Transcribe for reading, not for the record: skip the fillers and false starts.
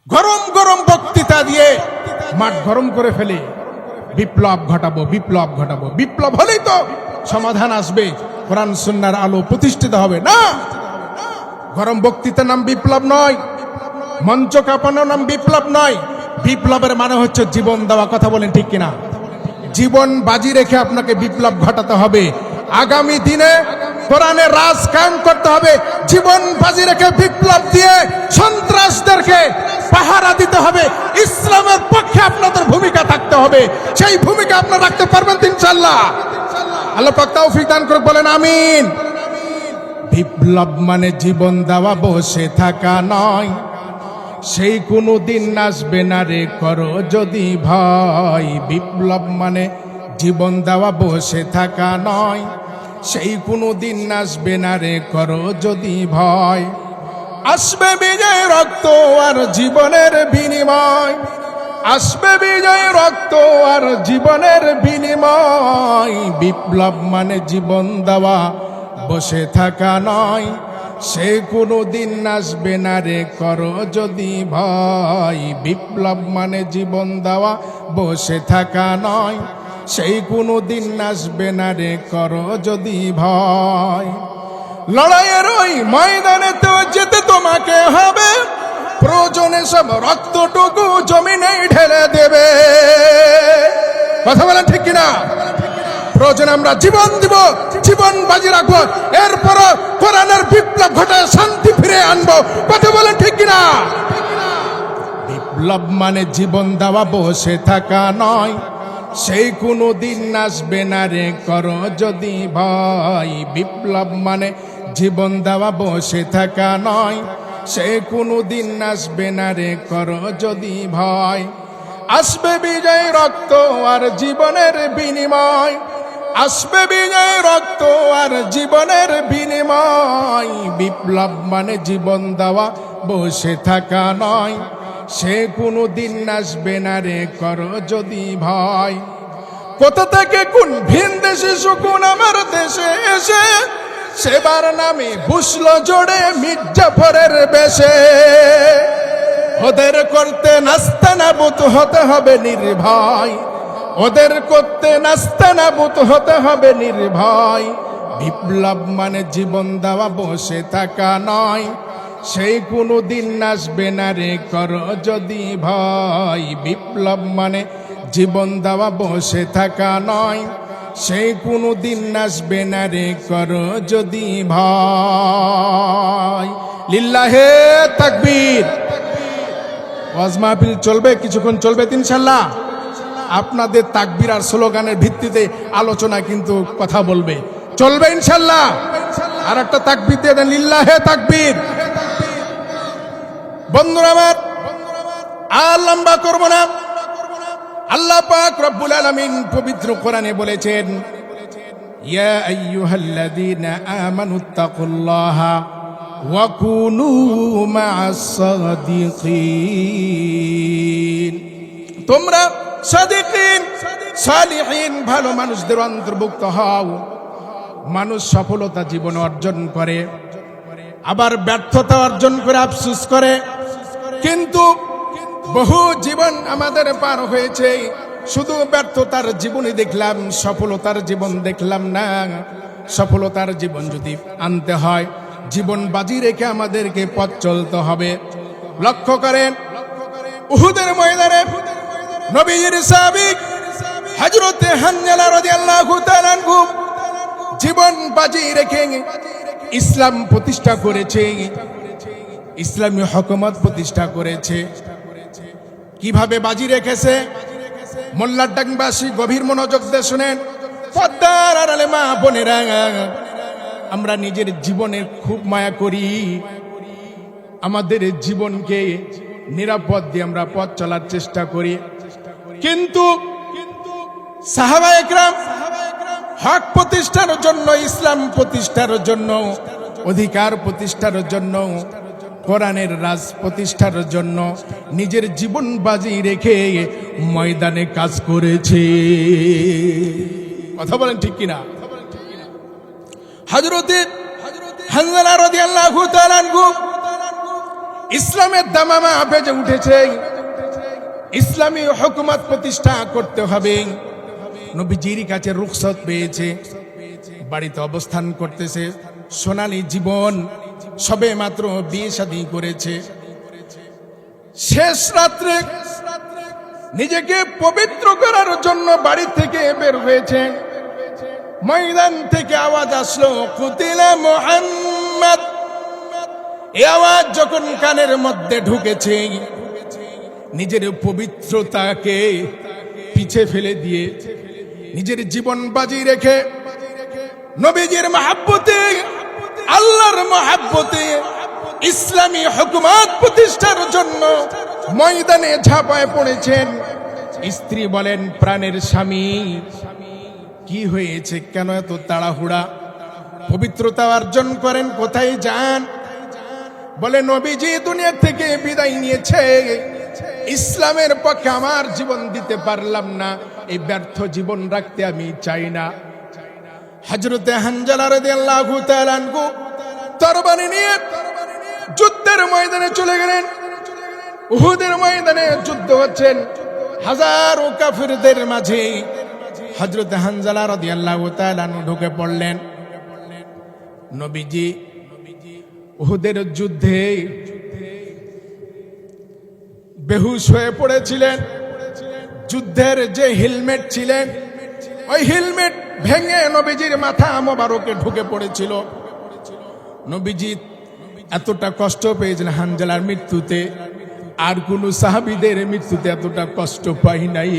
গরম গরম বক্তৃতা দিয়ে মাঠ গরম করে ফেলে। বিপ্লব ঘটাবো, বিপ্লব ঘটাবো, বিপ্লব হলেই তো সমাধান আসবে, কোরআন সুন্নাহর আলো প্রতিষ্ঠিত হবে। না, গরম বক্তৃতার নাম বিপ্লব নয়, মঞ্চ কাঁপানোর নাম বিপ্লব নয়। বিপ্লবের মানে হচ্ছে জীবন দেওয়া। কথা বলেন ঠিক কিনা? জীবন বাজি রেখে আপনাকে বিপ্লব ঘটাতে হবে। আগামী দিনে কোরআনের রাজ কায়েম করতে হবে। জীবন বাজি রেখে বিপ্লব দিয়ে সন্ত্রাসদেরকে পাহারা দিতে হবে। ইসলামের পক্ষে আপনাদের ভূমিকা থাকতে হবে। সেই ভূমিকা আপনারা রাখতে পারবেন তো ইনশাআল্লাহ? আল্লাহ পাক তৌফিক দান করুন, বলেন আমিন। বিপ্লব মানে জীবন দেওয়া, বসে থাকা নয়। সেই কোনো দিন আসবে না রে করো যদি ভয়। বিপ্লব মানে জীবন দেওয়া, বসে থাকা নয়। সেই কোনো দিন আসবে না রে করো যদি ভয়। আসবে বিজয় রক্ত আর জীবনের বিনিময়। আসবে বিজয় রক্ত আর জীবনের বিনিময়। বিপ্লব মানে জীবন দেওয়া, বসে থাকা নয়। সে কোনো দিন আসবে না রে করো যদি ভয়। বিপ্লব মানে জীবন দেওয়া, বসে থাকা নয়। সেই কোনো দিন আসবে না রে করো যদি ভয়। লড়াইয়ের ওই ময়দানে তো যেতে তোমাকে হবে। প্রয়োজনে সব রক্তটুকু জমিনে ঢেলে দেবে। কথা বলেন ঠিক কিনা? প্রয়োজনে আমরা জীবন দিব, জীবন বাজি রাখবো। এরপর কোরআনের বিপ্লব ঘটায় শান্তি ফিরে আনবো। কথা বলেন ঠিক কিনা? বিপ্লব মানে জীবন দেওয়া, বসে থাকা নয়। সেই কোনো দিন আসবে না রে করো যদি ভয়। বিপ্লব মানে জীবন দেওয়া, বসে থাকা নয়। সে কোনো দিন আসবে না রে করো যদি ভয়। আসবে বিজয় রক্ত আর জীবনের বিনিময়। আসবে বিজয় রক্ত আর জীবনের বিনিময়। বিপ্লব মানে জীবন দেওয়া, বসে থাকা নয়। সে কোনো দিন আসবে না রে করো যদি ভয়। কোথা থেকে কোন ভিন দেশে শকুন আমার দেশে এসে সেবার নামে বুসলো জোড়ে মির্জাফরের বেশে। ওদের করতে নাস্তানাবুদ হতে হবে নির্ভয়। ওদের করতে নাস্তানাবুদ হতে হবে নির্ভয়। বিপ্লব মানে জীবন দেওয়া, বসে থাকা নয়। সেই কোনো দিন আসবে না রে করো যদি ভয়। বিপ্লব মানে জীবন দেওয়া, বসে থাকা নয়। সেই কোনো দিন আসবে না রে করো যদি ভয়। লিল্লাহে তাকবীর। ওয়াজ মাহফিল চলবে, কিছুক্ষণ চলবে ইনশাআল্লাহ। আপনাদের তাকবীর আর স্লোগানের ভিত্তিতে আলোচনা কিন্তু কথা বলবে, চলবে ইনশাআল্লাহ। আর একটা তাকবীর দিয়ে দেন, লিল্লাহে তাকবীর। বন্ধুরা আমার, আর লম্বা করব না। আল্লাহ পাক রব্বুল আলামিন পবিত্র কোরআনে বলেছেন, ইয়া আইয়ুহাল্লাযীনা আমানুত্তাকুল্লাহা ওয়া কুনু মা'আস সাদিকিন। তোমরা সাদিকিন, সালিহিন, ভালো মানুষদের অন্তর্ভুক্ত হও। মানুষ সফলতা জীবনে অর্জন করে, আবার ব্যর্থতা অর্জন করে আফসোস করে। কিন্তু বহু জীবন আমাদের পার হয়েছে, শুধু ব্যর্থতার জীবনই দেখলাম, সফলতার জীবন দেখলাম না। সফলতার জীবন যদি আনতে হয়, জীবন বাজি রেখে আমাদেরকে পথ চলতে হবে। লক্ষ্য করেন, উহুদের ময়দানে নবীর সাহাবী হযরতে হানজালা রাদিয়াল্লাহু তাআলা আনহু জীবন বাজি রেখে ইসলাম প্রতিষ্ঠা করেছে, ইসলামী হুকুমত প্রতিষ্ঠা করেছে। কিভাবে বাজি রেখেছে? মোল্লার ডাকবাসী গভীর মনোযোগ দিয়ে শুনেন। পদ্মার আড়ালে মা বোনেরা, আমরা নিজের জীবনের খুব মায়া করি। আমাদের জীবনকে নিরাপদ দিয়ে আমরা পথ চলার চেষ্টা করি। কিন্তু সাহাবায়ে কেরাম হক প্রতিষ্ঠার জন্য, ইসলাম প্রতিষ্ঠার জন্য, অধিকার প্রতিষ্ঠার জন্য, কোরআনের রাজ প্রতিষ্ঠার জন্য নিজের জীবন বাজি রেখে ময়দানে কাজ করেছে। কথা বলেন ঠিক কিনা? হযরতে হানজালা রাদিয়াল্লাহু তাআলা আনহু ইসলামের দামামা বেজে উঠেছে, ইসলামী হুকুমত প্রতিষ্ঠা করতে হবে। নবীজির কাছে রুখসত পেয়েছে, বাড়িতে অবস্থান করতেছে, সোনালী জীবন, সবে মাত্র বিয়ে শাদী করেছে। শেষ রাত্রে নিজেকে পবিত্র করার জন্য বাড়ি থেকে বের হয়েছে। ময়দান থেকে আওয়াজ আসলো, কুতিলা মুহাম্মদ। এই আওয়াজ যখন কানের মধ্যে ঢুকেছে, নিজের পবিত্রতাকে পিছে ফেলে দিয়ে নিজের জীবন বাজি রেখে নবীজির মহব্বতে, আল্লাহর মহব্বতে ইসলামী হুকুমত প্রতিষ্ঠার জন্য ময়দানে ঝাঁপায় পড়েছেন। স্ত্রী বলেন, প্রাণের স্বামী কি হয়েছে, কেন এত তাড়াহুড়া? পবিত্রতা অর্জন করেন, কোথায় যান? বলে, নবীজি দুনিয়া থেকে বিদায় নিয়েছে, ইসলামের পক্ষে আমার জীবন দিতে পারলাম না, এই ব্যর্থ জীবন রাখতে আমি চাই না। হযরতে হানজালা রাদিয়াল্লাহু তাআলা আনহু তরবারি নিয়ে যুদ্ধের ময়দানে চলে গেলেন। উহুদের ময়দানে যুদ্ধ হচ্ছেন, হাজারো কাফিরদের মাঝে হযরতে হানজালা রাদিয়াল্লাহু তাআলা আনহু ঢুকে পড়লেন। নবীজি উহুদের যুদ্ধে বেহুশ হয়ে পড়েছিলেন। যুদ্ধের যে হেলমেট ছিলেন, ওই হেলমেট ভেঙে নবীজির মাথা মোবারকে ঢুকে পড়েছিল। নবীজি এতটা কষ্ট পেয়েছেন হানজালার মৃত্যুতে, আর কোন সাহাবীদের মৃত্যুতে এতটা কষ্ট পাই নাই।